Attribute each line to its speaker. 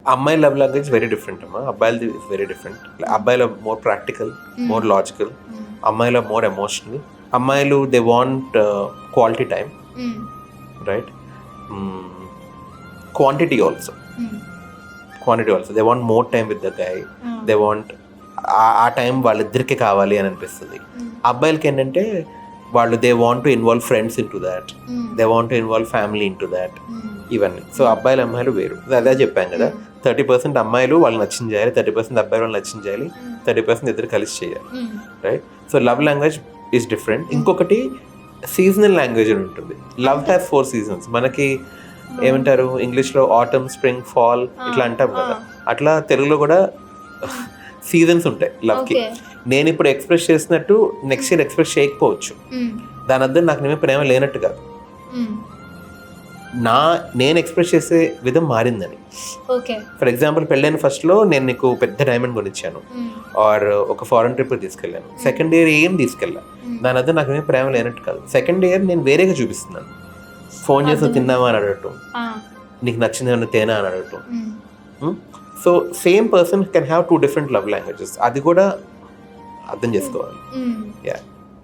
Speaker 1: అమ్మాయి love language very different అమ్మా, అబ్బాయిలది is very different. అబ్బాయిల మోర్ ప్రాక్టికల్, మోర్ లాజికల్, అమ్మాయిల మోర్ ఎమోషనల్. అమ్మాయిలు they want quality time, right? Quantity also, they want more time with the guy, they want ఆ time వాళ్ళిద్దరికి కావాలి అని అనిపిస్తుంది. అబ్బాయిలకి ఏంటంటే వాళ్ళు they want to involve friends in to that, they want to involve family in to that, ఇవన్నీ. So అబ్బాయిలు అమ్మాయిలు వేరు. అదే చెప్పాను కదా, 30% అమ్మాయిలు వాళ్ళు నచ్చింది చేయాలి, 30% అబ్బాయిలు వాళ్ళు నచ్చింది చేయాలి, 30% ఇద్దరు కలిసి చేయాలి, right? So love language is different. ఇంకొకటి సీజనల్ లాంగ్వేజ్ అని ఉంటుంది. Love has 4 seasons. మనకి ఏమంటారు ఇంగ్లీష్లో ఆటమ్, స్ప్రింగ్, ఫాల్ ఇట్లా అంటాం కదా, అట్లా తెలుగులో కూడా సీజన్స్ ఉంటాయి లవ్కి. నేను ఇప్పుడు ఎక్స్ప్రెస్ చేసినట్టు నెక్స్ట్ ఇయర్ ఎక్స్ప్రెస్ చేయకపోవచ్చు. దాని అర్థం నాకు నేమే ప్రేమ లేనట్టు కాదు, నేను ఎక్స్ప్రెస్ చేసే విధం మారిందని. ఫర్ ఎగ్జాంపుల్ పెళ్ళైన ఫస్ట్లో నేను నీకు పెద్ద డైమండ్ కొనిచ్చాను, ఆర్ ఒక ఫారెన్ ట్రిప్ తీసుకెళ్ళాను. సెకండ్ ఇయర్ ఏం తీసుకెళ్ళా, దాని అర్థం నాకు ఏమీ ప్రేమ లేనట్టు కాదు. సెకండ్ ఇయర్ నేను వేరేగా చూపిస్తున్నాను. ఫోన్ చేసి తిన్నావా అని అడగటం, నీకు నచ్చింది ఏమన్నా తేనా అని అడగటం. So same person can have 2 different love languages. అది కూడా అర్థం చేసుకోవాలి. యా.